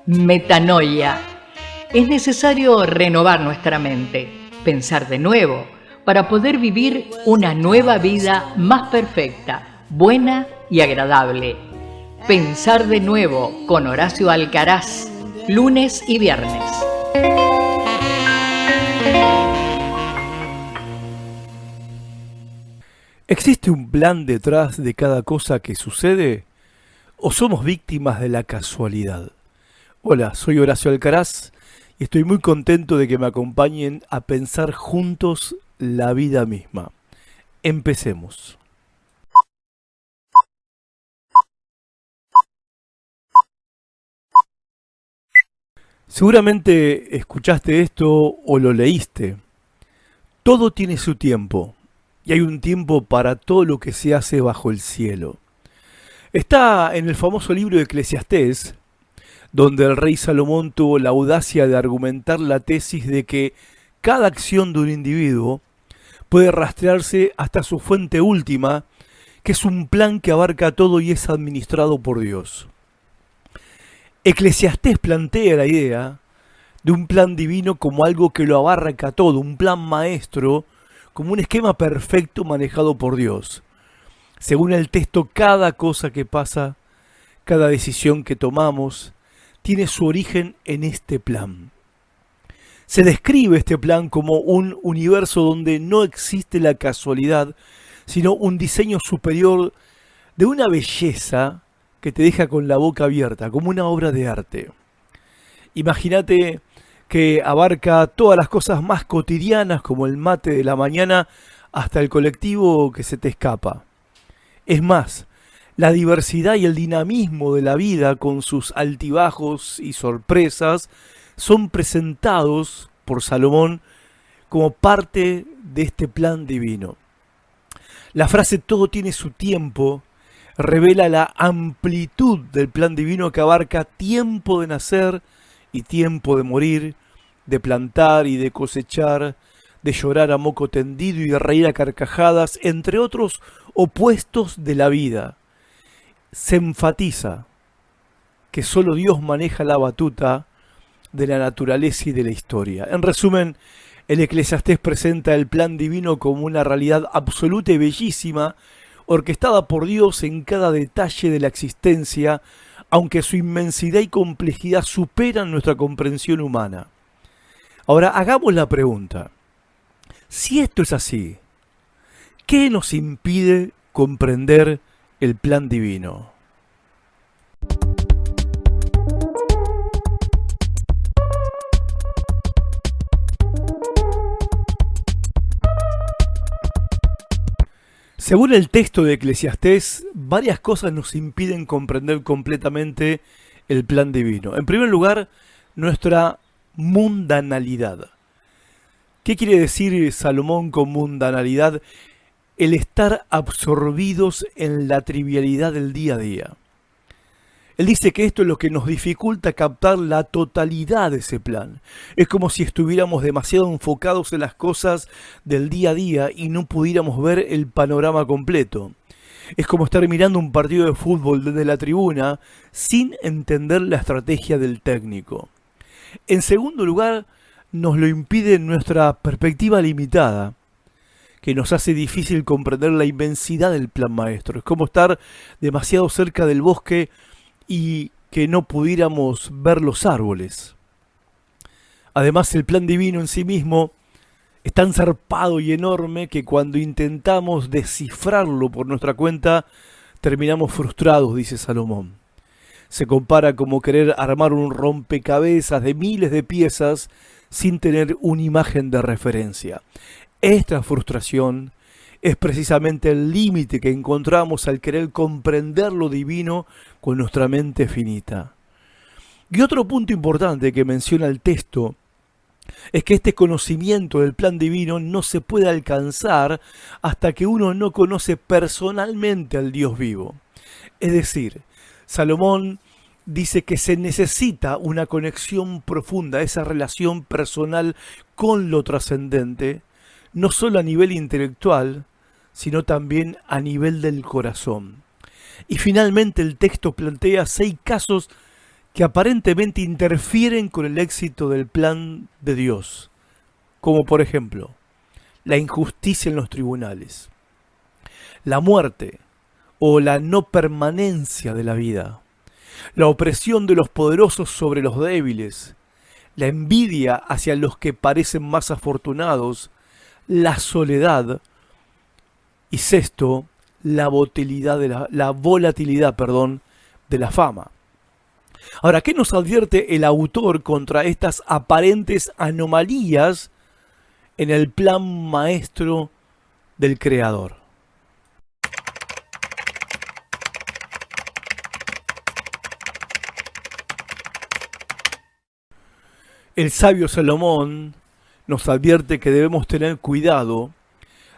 Metanoia. Es necesario renovar nuestra mente, pensar de nuevo, para poder vivir una nueva vida más perfecta, buena y agradable. Pensar de nuevo con Horacio Alcaraz, lunes y viernes. ¿Existe un plan detrás de cada cosa que sucede? ¿O somos víctimas de la casualidad? Hola, soy Horacio Alcaraz y estoy muy contento de que me acompañen a pensar juntos la vida misma. Empecemos. Seguramente escuchaste esto o lo leíste. Todo tiene su tiempo y hay un tiempo para todo lo que se hace bajo el cielo. Está en el famoso libro de Eclesiastés, donde el rey Salomón tuvo la audacia de argumentar la tesis de que cada acción de un individuo puede rastrearse hasta su fuente última, que es un plan que abarca todo y es administrado por Dios. Eclesiastés plantea la idea de un plan divino como algo que lo abarca todo, un plan maestro, como un esquema perfecto manejado por Dios. Según el texto, cada cosa que pasa, cada decisión que tomamos, tiene su origen en este plan. Se describe este plan como un universo donde no existe la casualidad, sino un diseño superior de una belleza que te deja con la boca abierta, como una obra de arte. Imagínate que abarca todas las cosas más cotidianas, como el mate de la mañana, hasta el colectivo que se te escapa. Es más, la diversidad y el dinamismo de la vida, con sus altibajos y sorpresas, son presentados por Salomón como parte de este plan divino. La frase "todo tiene su tiempo" revela la amplitud del plan divino, que abarca tiempo de nacer y tiempo de morir, de plantar y de cosechar, de llorar a moco tendido y de reír a carcajadas, entre otros opuestos de la vida. Se enfatiza que solo Dios maneja la batuta de la naturaleza y de la historia. En resumen, el Eclesiastés presenta el plan divino como una realidad absoluta y bellísima, orquestada por Dios en cada detalle de la existencia, aunque su inmensidad y complejidad superan nuestra comprensión humana. Ahora, hagamos la pregunta: si esto es así, ¿qué nos impide comprender el plan divino? Según el texto de Eclesiastés, varias cosas nos impiden comprender completamente el plan divino. En primer lugar, nuestra mundanalidad. ¿Qué quiere decir Salomón con mundanalidad? El estar absorbidos en la trivialidad del día a día. Él dice que esto es lo que nos dificulta captar la totalidad de ese plan. Es como si estuviéramos demasiado enfocados en las cosas del día a día y no pudiéramos ver el panorama completo. Es como estar mirando un partido de fútbol desde la tribuna sin entender la estrategia del técnico. En segundo lugar, nos lo impide nuestra perspectiva limitada, que nos hace difícil comprender la inmensidad del plan maestro. Es como estar demasiado cerca del bosque y que no pudiéramos ver los árboles. Además, el plan divino en sí mismo es tan zarpado y enorme que cuando intentamos descifrarlo por nuestra cuenta, terminamos frustrados, dice Salomón. Se compara como querer armar un rompecabezas de miles de piezas sin tener una imagen de referencia. Esta frustración es precisamente el límite que encontramos al querer comprender lo divino con nuestra mente finita. Y otro punto importante que menciona el texto es que este conocimiento del plan divino no se puede alcanzar hasta que uno no conoce personalmente al Dios vivo. Es decir, Salomón dice que se necesita una conexión profunda, esa relación personal con lo trascendente, no solo a nivel intelectual, sino también a nivel del corazón. Y finalmente el texto plantea 6 casos que aparentemente interfieren con el éxito del plan de Dios, como por ejemplo, la injusticia en los tribunales, la muerte o la no permanencia de la vida, la opresión de los poderosos sobre los débiles, la envidia hacia los que parecen más afortunados, la soledad y sexto, la volatilidad de la fama. Ahora, ¿qué nos advierte el autor contra estas aparentes anomalías en el plan maestro del Creador? El sabio Salomón nos advierte que debemos tener cuidado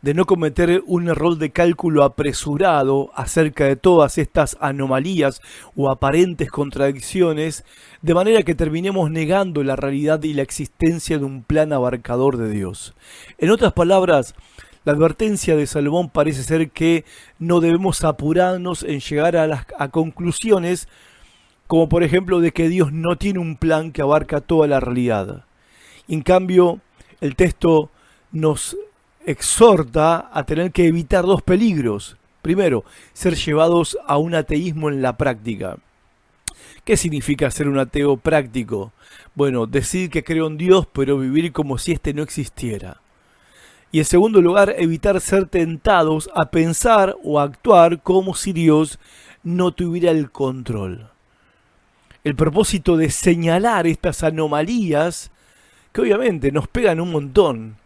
de no cometer un error de cálculo apresurado acerca de todas estas anomalías o aparentes contradicciones, de manera que terminemos negando la realidad y la existencia de un plan abarcador de Dios. En otras palabras, la advertencia de Salomón parece ser que no debemos apurarnos en llegar a conclusiones como por ejemplo de que Dios no tiene un plan que abarca toda la realidad. En cambio, el texto nos exhorta a tener que evitar 2 peligros. Primero, ser llevados a un ateísmo en la práctica. ¿Qué significa ser un ateo práctico? Bueno, decir que creo en Dios, pero vivir como si éste no existiera. Y en segundo lugar, evitar ser tentados a pensar o a actuar como si Dios no tuviera el control. El propósito de señalar estas anomalías, que obviamente nos pegan un montón,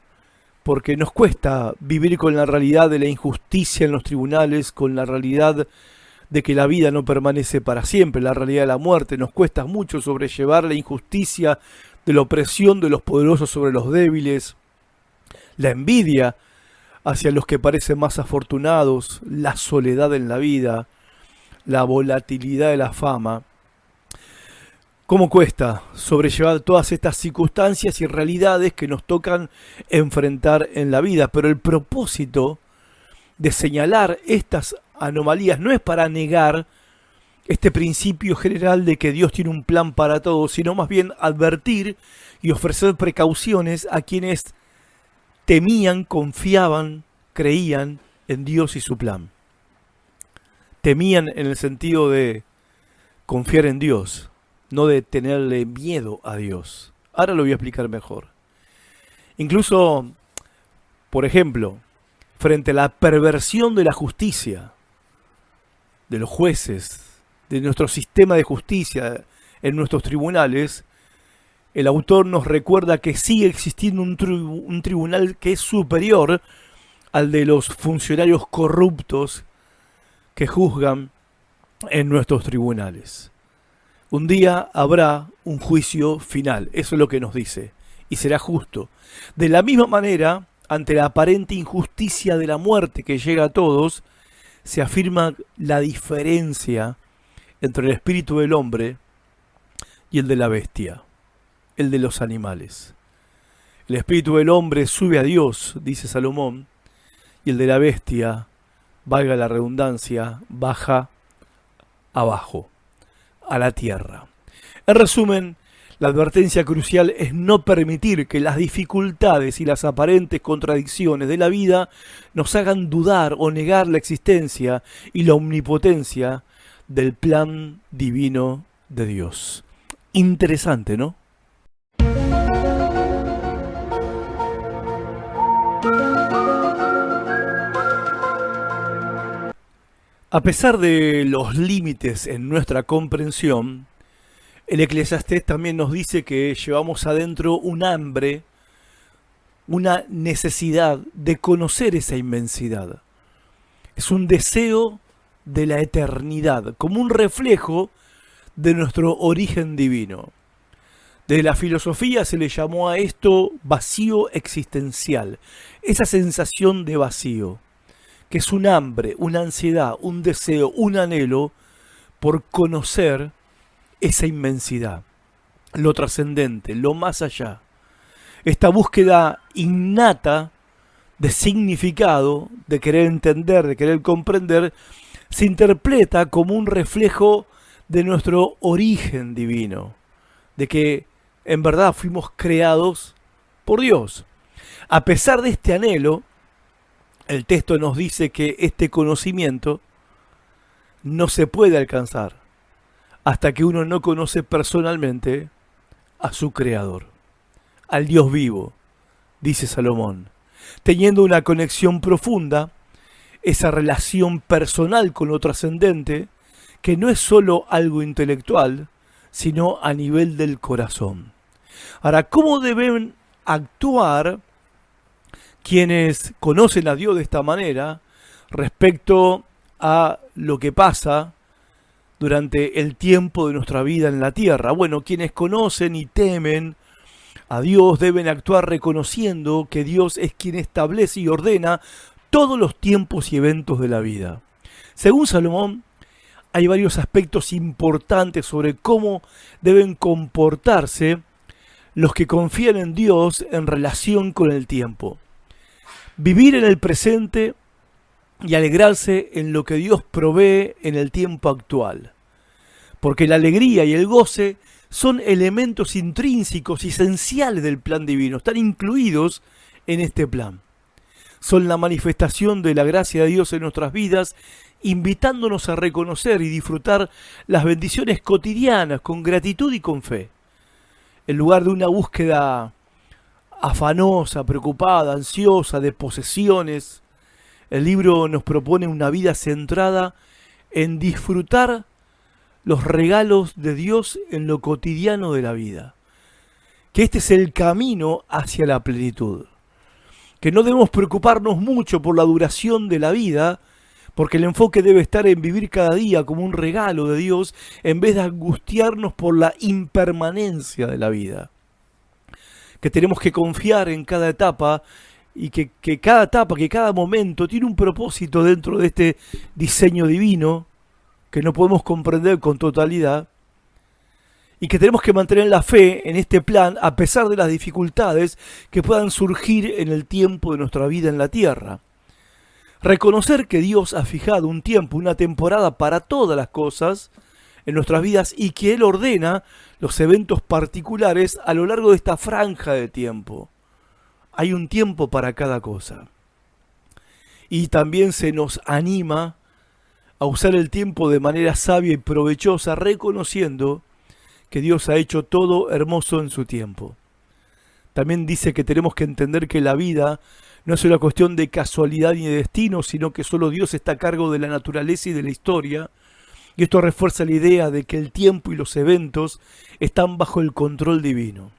porque nos cuesta vivir con la realidad de la injusticia en los tribunales, con la realidad de que la vida no permanece para siempre, la realidad de la muerte. Nos cuesta mucho sobrellevar la injusticia de la opresión de los poderosos sobre los débiles, la envidia hacia los que parecen más afortunados, la soledad en la vida, la volatilidad de la fama. ¿Cómo cuesta sobrellevar todas estas circunstancias y realidades que nos tocan enfrentar en la vida? Pero el propósito de señalar estas anomalías no es para negar este principio general de que Dios tiene un plan para todos, sino más bien advertir y ofrecer precauciones a quienes temían, confiaban, creían en Dios y su plan. Temían en el sentido de confiar en Dios, no de tenerle miedo a Dios. Ahora lo voy a explicar mejor. Incluso, por ejemplo, frente a la perversión de la justicia, de los jueces, de nuestro sistema de justicia en nuestros tribunales, el autor nos recuerda que sigue existiendo un tribunal que es superior al de los funcionarios corruptos que juzgan en nuestros tribunales. Un día habrá un juicio final, eso es lo que nos dice, y será justo. De la misma manera, ante la aparente injusticia de la muerte que llega a todos, se afirma la diferencia entre el espíritu del hombre y el de la bestia, el de los animales. El espíritu del hombre sube a Dios, dice Salomón, y el de la bestia, valga la redundancia, baja abajo, a la tierra. En resumen, la advertencia crucial es no permitir que las dificultades y las aparentes contradicciones de la vida nos hagan dudar o negar la existencia y la omnipotencia del plan divino de Dios. Interesante, ¿no? A pesar de los límites en nuestra comprensión, el Eclesiastés también nos dice que llevamos adentro un hambre, una necesidad de conocer esa inmensidad. Es un deseo de la eternidad, como un reflejo de nuestro origen divino. Desde la filosofía se le llamó a esto vacío existencial, esa sensación de vacío, que es un hambre, una ansiedad, un deseo, un anhelo por conocer esa inmensidad, lo trascendente, lo más allá. Esta búsqueda innata de significado, de querer entender, de querer comprender, se interpreta como un reflejo de nuestro origen divino, de que en verdad fuimos creados por Dios. A pesar de este anhelo, el texto nos dice que este conocimiento no se puede alcanzar hasta que uno no conoce personalmente a su Creador, al Dios vivo, dice Salomón, teniendo una conexión profunda, esa relación personal con lo trascendente, que no es solo algo intelectual, sino a nivel del corazón. Ahora, ¿cómo deben actuar quienes conocen a Dios de esta manera respecto a lo que pasa durante el tiempo de nuestra vida en la tierra? Bueno, quienes conocen y temen a Dios deben actuar reconociendo que Dios es quien establece y ordena todos los tiempos y eventos de la vida. Según Salomón, hay varios aspectos importantes sobre cómo deben comportarse los que confían en Dios en relación con el tiempo. Vivir en el presente y alegrarse en lo que Dios provee en el tiempo actual. Porque la alegría y el goce son elementos intrínsecos y esenciales del plan divino, están incluidos en este plan. Son la manifestación de la gracia de Dios en nuestras vidas, invitándonos a reconocer y disfrutar las bendiciones cotidianas con gratitud y con fe. En lugar de una búsqueda afanosa, preocupada, ansiosa, de posesiones, el libro nos propone una vida centrada en disfrutar los regalos de Dios en lo cotidiano de la vida. Que este es el camino hacia la plenitud. Que no debemos preocuparnos mucho por la duración de la vida, porque el enfoque debe estar en vivir cada día como un regalo de Dios, en vez de angustiarnos por la impermanencia de la vida. Que tenemos que confiar en cada etapa y que cada etapa, que cada momento tiene un propósito dentro de este diseño divino que no podemos comprender con totalidad, y que tenemos que mantener la fe en este plan a pesar de las dificultades que puedan surgir en el tiempo de nuestra vida en la tierra. Reconocer que Dios ha fijado un tiempo, una temporada para todas las cosas en nuestras vidas y que Él ordena los eventos particulares a lo largo de esta franja de tiempo. Hay un tiempo para cada cosa. Y también se nos anima a usar el tiempo de manera sabia y provechosa, reconociendo que Dios ha hecho todo hermoso en su tiempo. También dice que tenemos que entender que la vida no es una cuestión de casualidad ni de destino, sino que solo Dios está a cargo de la naturaleza y de la historia. Y esto refuerza la idea de que el tiempo y los eventos están bajo el control divino.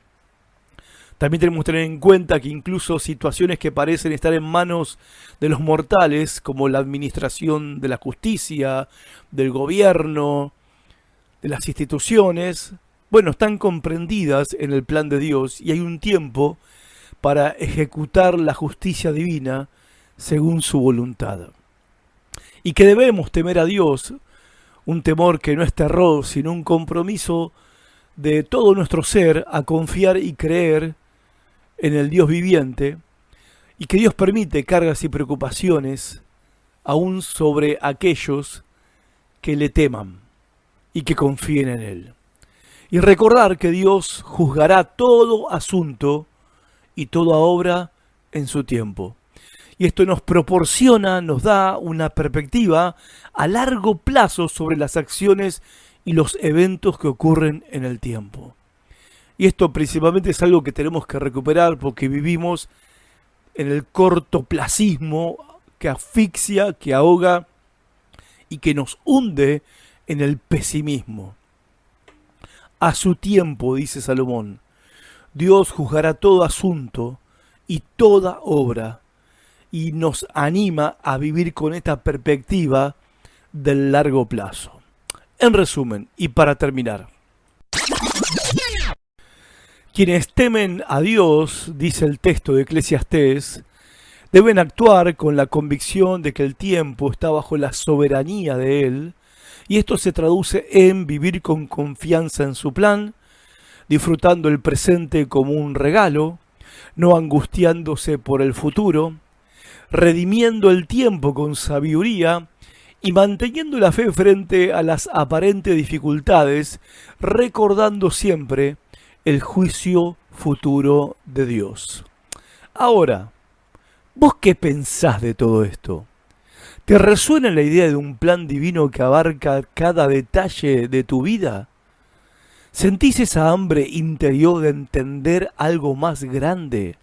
También tenemos que tener en cuenta que incluso situaciones que parecen estar en manos de los mortales, como la administración de la justicia, del gobierno, de las instituciones, bueno, están comprendidas en el plan de Dios y hay un tiempo para ejecutar la justicia divina según su voluntad. Y que debemos temer a Dios, un temor que no es terror, sino un compromiso de todo nuestro ser a confiar y creer en el Dios viviente, y que Dios permite cargas y preocupaciones aún sobre aquellos que le teman y que confíen en Él. Y recordar que Dios juzgará todo asunto y toda obra en su tiempo. Y esto nos proporciona, nos da una perspectiva a largo plazo sobre las acciones y los eventos que ocurren en el tiempo. Y esto principalmente es algo que tenemos que recuperar porque vivimos en el cortoplacismo que asfixia, que ahoga y que nos hunde en el pesimismo. A su tiempo, dice Salomón, Dios juzgará todo asunto y toda obra y nos anima a vivir con esta perspectiva del largo plazo. En resumen, y para terminar, quienes temen a Dios, dice el texto de Eclesiastés, deben actuar con la convicción de que el tiempo está bajo la soberanía de Él, y esto se traduce en vivir con confianza en su plan, disfrutando el presente como un regalo, no angustiándose por el futuro, redimiendo el tiempo con sabiduría y manteniendo la fe frente a las aparentes dificultades, recordando siempre el juicio futuro de Dios. Ahora, ¿vos qué pensás de todo esto? ¿Te resuena la idea de un plan divino que abarca cada detalle de tu vida? ¿Sentís esa hambre interior de entender algo más grande?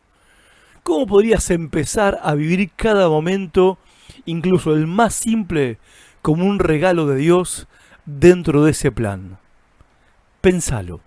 ¿Cómo podrías empezar a vivir cada momento, incluso el más simple, como un regalo de Dios dentro de ese plan? Pensalo.